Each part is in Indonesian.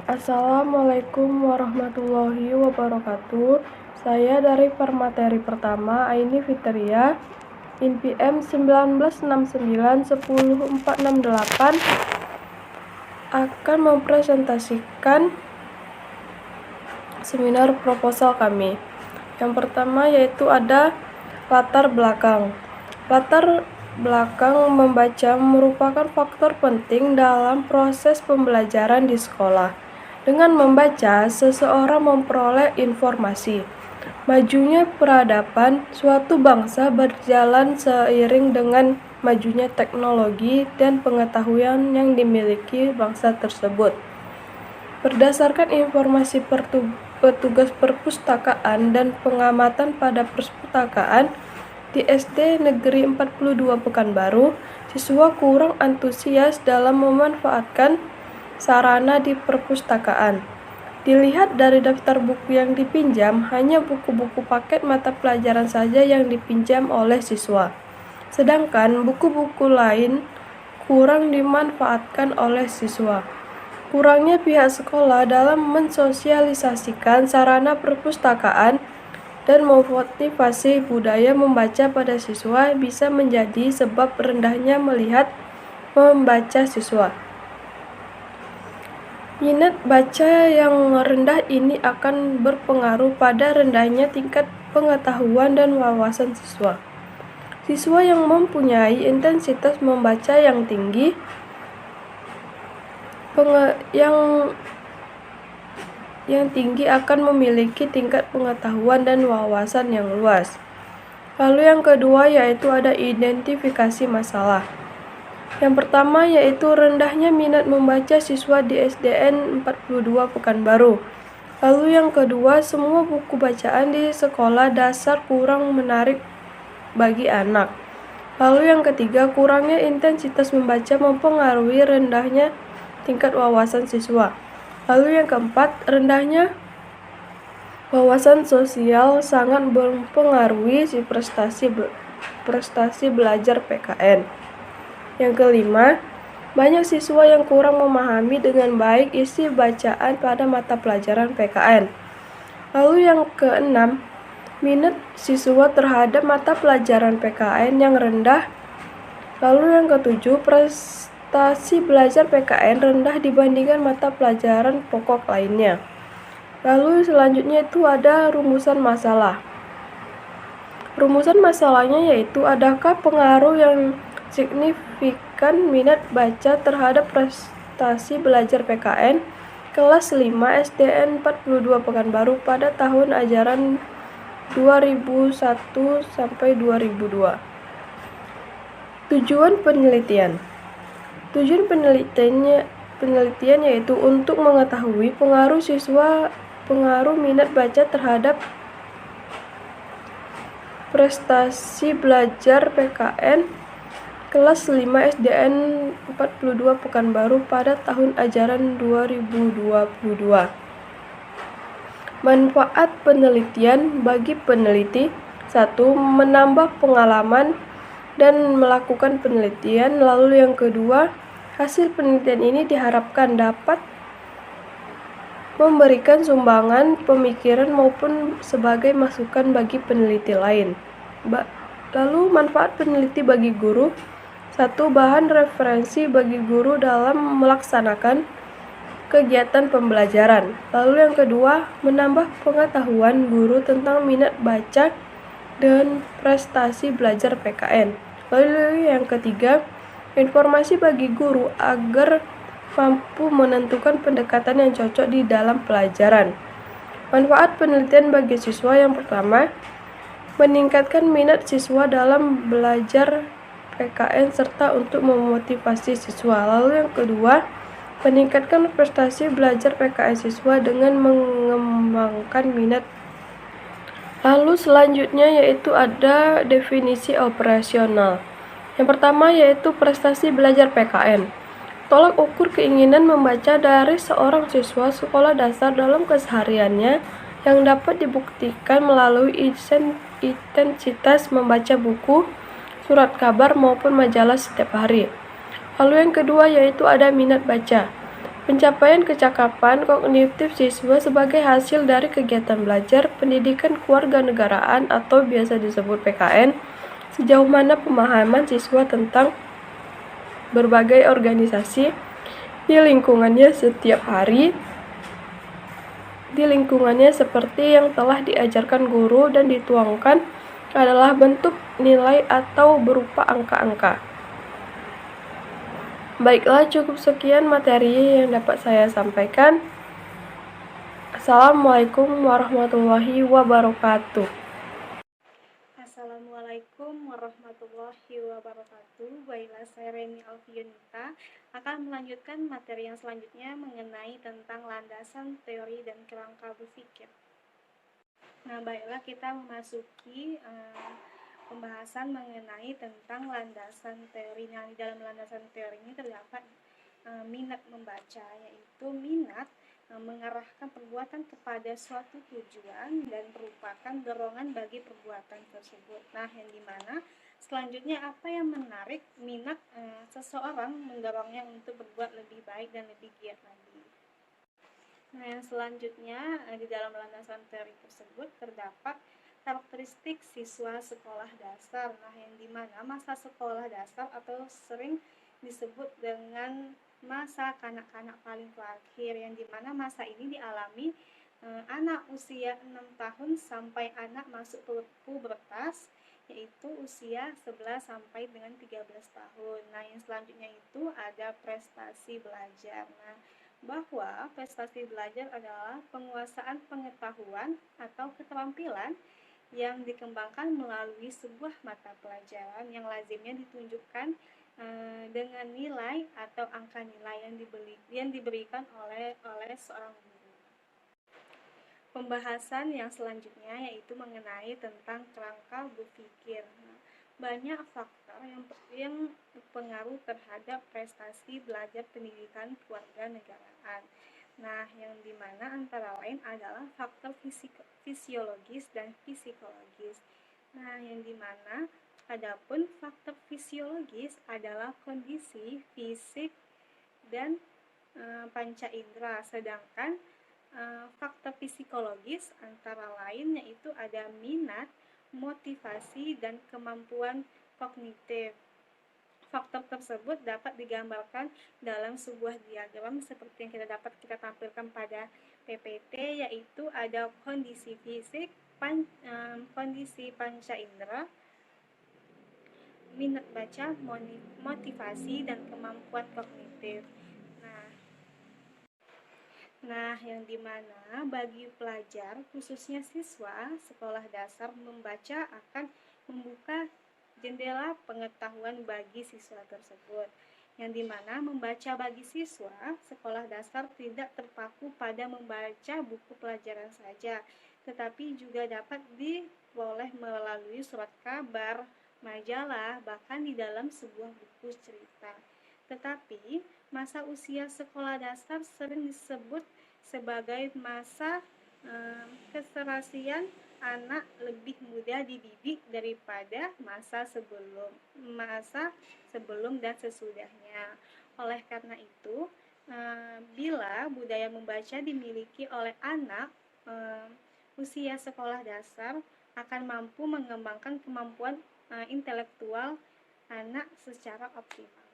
Assalamualaikum warahmatullahi wabarakatuh. Saya dari permateri pertama, Aini Fitria, INPM 1969-10468 akan mempresentasikan seminar proposal kami. Yang pertama yaitu ada latar belakang. Latar belakang membaca merupakan faktor penting dalam proses pembelajaran di sekolah. Dengan membaca, seseorang memperoleh informasi. Majunya peradaban suatu bangsa berjalan seiring dengan majunya teknologi dan pengetahuan yang dimiliki bangsa tersebut. Berdasarkan informasi petugas perpustakaan dan pengamatan pada perpustakaan, di SD Negeri 42 Pekanbaru, siswa kurang antusias dalam memanfaatkan sarana di perpustakaan. Dilihat dari daftar buku yang dipinjam, hanya buku-buku paket mata pelajaran saja yang dipinjam oleh siswa. Sedangkan buku-buku lain kurang dimanfaatkan oleh siswa. Kurangnya pihak sekolah dalam mensosialisasikan sarana perpustakaan dan memotivasi budaya membaca pada siswa bisa menjadi sebab rendahnya melihat membaca siswa. Minat baca yang rendah ini akan berpengaruh pada rendahnya tingkat pengetahuan dan wawasan siswa. Siswa yang mempunyai intensitas membaca yang tinggi, yang tinggi akan memiliki tingkat pengetahuan dan wawasan yang luas. Lalu yang kedua yaitu ada identifikasi masalah. Yang pertama yaitu rendahnya minat membaca siswa di SDN 42 Pekanbaru. Lalu yang kedua, semua buku bacaan di sekolah dasar kurang menarik bagi anak. Lalu yang ketiga, kurangnya intensitas membaca mempengaruhi rendahnya tingkat wawasan siswa. Lalu yang keempat, rendahnya wawasan sosial sangat mempengaruhi si prestasi belajar PKN. Yang kelima, banyak siswa yang kurang memahami dengan baik isi bacaan pada mata pelajaran PKN. Lalu yang keenam, minat siswa terhadap mata pelajaran PKN yang rendah. Lalu yang ketujuh, prestasi belajar PKN rendah dibandingkan mata pelajaran pokok lainnya. Lalu selanjutnya itu ada rumusan masalah. Rumusan masalahnya yaitu adakah pengaruh yang signifikan minat baca terhadap prestasi belajar PKN kelas 5 SDN 42 Pekanbaru pada tahun ajaran 2001 sampai 2002. Tujuan penelitian. Tujuan penelitian yaitu untuk mengetahui pengaruh minat baca terhadap prestasi belajar PKN kelas 5 SDN 42 Pekanbaru pada tahun ajaran 2022. Manfaat penelitian bagi peneliti. 1. Menambah pengalaman dan melakukan penelitian. Lalu yang kedua, hasil penelitian ini diharapkan dapat memberikan sumbangan pemikiran maupun sebagai masukan bagi peneliti lain. Lalu manfaat peneliti bagi guru. 1. Bahan referensi bagi guru dalam melaksanakan kegiatan pembelajaran. Lalu yang kedua, menambah pengetahuan guru tentang minat baca dan prestasi belajar PKN. Lalu yang ketiga, informasi bagi guru agar mampu menentukan pendekatan yang cocok di dalam pelajaran. Manfaat penelitian bagi siswa yang pertama, meningkatkan minat siswa dalam belajar PKN serta untuk memotivasi siswa. Lalu yang kedua, meningkatkan prestasi belajar PKN siswa dengan mengembangkan minat. Lalu selanjutnya yaitu ada definisi operasional. Yang pertama yaitu prestasi belajar PKN. Tolak ukur keinginan membaca dari seorang siswa sekolah dasar dalam kesehariannya yang dapat dibuktikan melalui intensitas membaca buku, surat kabar maupun majalah setiap hari. Lalu yang kedua yaitu ada minat baca. Pencapaian kecakapan kognitif siswa sebagai hasil dari kegiatan belajar pendidikan kewarganegaraan atau biasa disebut PKN, sejauh mana pemahaman siswa tentang berbagai organisasi di lingkungannya setiap hari, seperti yang telah diajarkan guru dan dituangkan adalah bentuk nilai atau berupa angka-angka. Baiklah, cukup sekian materi yang dapat saya sampaikan. Assalamualaikum warahmatullahi wabarakatuh. Assalamualaikum warahmatullahi wabarakatuh. Baiklah, saya Reni Alfionita akan melanjutkan materi yang selanjutnya mengenai tentang landasan teori dan kerangka berpikir. Nah, baiklah, kita memasuki pembahasan mengenai tentang landasan teori. Nah, di dalam landasan teori ini terdapat minat membaca, yaitu minat mengarahkan perbuatan kepada suatu tujuan dan merupakan dorongan bagi perbuatan tersebut. Nah, yang dimana selanjutnya apa yang menarik minat seseorang mendorongnya untuk berbuat lebih baik dan lebih giat lagi. Nah, yang selanjutnya di dalam landasan teori tersebut terdapat karakteristik siswa sekolah dasar. Nah, yang dimana masa sekolah dasar atau sering disebut dengan masa kanak-kanak paling terakhir, yang dimana masa ini dialami anak usia 6 tahun sampai anak masuk pubertas, yaitu usia 11 sampai dengan 13 tahun. Nah, yang selanjutnya itu ada prestasi belajar. Nah, bahwa prestasi belajar adalah penguasaan pengetahuan atau keterampilan yang dikembangkan melalui sebuah mata pelajaran yang lazimnya ditunjukkan dengan nilai atau angka nilai yang diberikan oleh seorang guru. Pembahasan yang selanjutnya yaitu mengenai tentang kerangka berpikir. Nah, banyak faktor yang berpengaruh terhadap prestasi belajar pendidikan kewarganegaraan. Nah, yang dimana antara lain adalah faktor fisiologis dan psikologis. Nah, yang dimana adapun faktor fisiologis adalah kondisi fisik dan panca indera, sedangkan faktor psikologis antara lain yaitu ada minat, motivasi, dan kemampuan kognitif. Faktor tersebut dapat digambarkan dalam sebuah diagram seperti yang kita tampilkan pada PPT, yaitu ada kondisi fisik, kondisi panca indera, minat baca, motivasi, dan kemampuan kognitif. Nah, yang dimana bagi pelajar, khususnya siswa sekolah dasar, membaca akan membuka jendela pengetahuan bagi siswa tersebut, yang dimana membaca bagi siswa sekolah dasar tidak terpaku pada membaca buku pelajaran saja, tetapi juga dapat diperoleh melalui surat kabar, majalah, bahkan di dalam sebuah buku cerita. Tetapi masa usia sekolah dasar sering disebut sebagai masa keserasian anak lebih mudah dididik daripada masa sebelum dan sesudahnya. Oleh karena itu, bila budaya membaca dimiliki oleh anak usia sekolah dasar, akan mampu mengembangkan kemampuan intelektual anak secara optimal.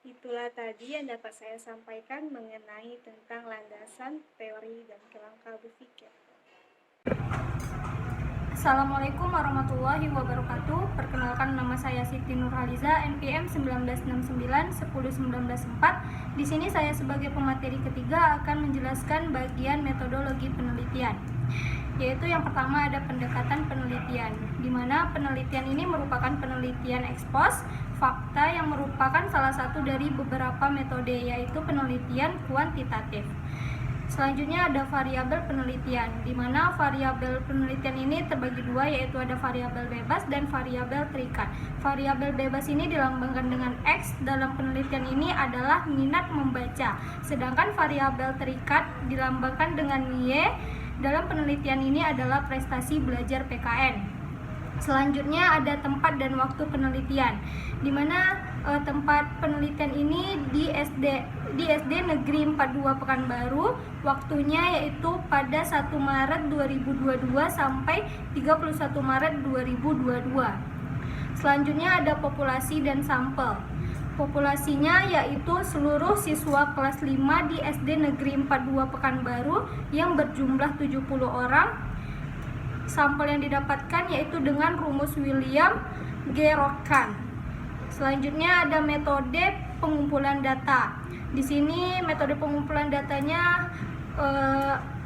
Itulah tadi yang dapat saya sampaikan mengenai tentang landasan teori dan kerangka berpikir. Assalamualaikum warahmatullahi wabarakatuh. Perkenalkan, nama saya Siti Nurhaliza, NPM 1969-10194. Di sini saya sebagai pemateri ketiga akan menjelaskan bagian metodologi penelitian. Yaitu yang pertama ada pendekatan penelitian, di mana penelitian ini merupakan penelitian ex post fakta yang merupakan salah satu dari beberapa metode, yaitu penelitian kuantitatif. Selanjutnya ada variabel penelitian, di mana variabel penelitian ini terbagi dua, yaitu ada variabel bebas dan variabel terikat. Variabel bebas ini dilambangkan dengan X dalam penelitian ini adalah minat membaca, sedangkan variabel terikat dilambangkan dengan Y dalam penelitian ini adalah prestasi belajar PKN. Selanjutnya ada tempat dan waktu penelitian, di mana tempat penelitian ini di SD Negeri 42 Pekanbaru. Waktunya yaitu pada 1 Maret 2022 sampai 31 Maret 2022. Selanjutnya ada populasi dan sampel. Populasinya yaitu seluruh siswa kelas 5 di SD Negeri 42 Pekanbaru yang berjumlah 70 orang. Sampel yang didapatkan yaitu dengan rumus William G. Rotkan. Selanjutnya ada metode pengumpulan data. Di sini metode pengumpulan datanya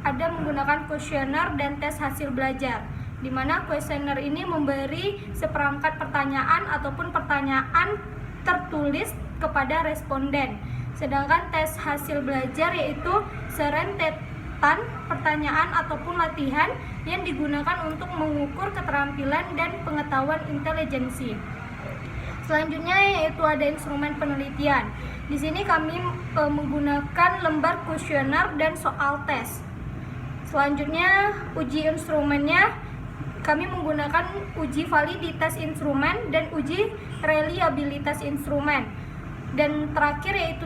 ada menggunakan kuesioner dan tes hasil belajar, di mana kuesioner ini memberi seperangkat pertanyaan ataupun pertanyaan tertulis kepada responden. Sedangkan tes hasil belajar yaitu serentetan pertanyaan ataupun latihan yang digunakan untuk mengukur keterampilan dan pengetahuan intelijensi. Selanjutnya yaitu ada instrumen penelitian. Di sini kami menggunakan lembar kuesioner dan soal tes. Selanjutnya uji instrumennya kami menggunakan uji validitas instrumen dan uji reliabilitas instrumen. Dan terakhir yaitu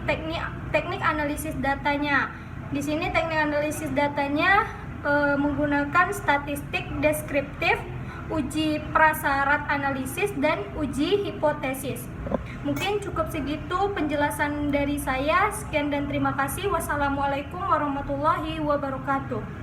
teknik analisis datanya. Di sini teknik analisis datanya menggunakan statistik deskriptif, uji prasyarat analisis, dan uji hipotesis. Mungkin cukup segitu penjelasan dari saya. Sekian dan terima kasih. Wassalamualaikum warahmatullahi wabarakatuh.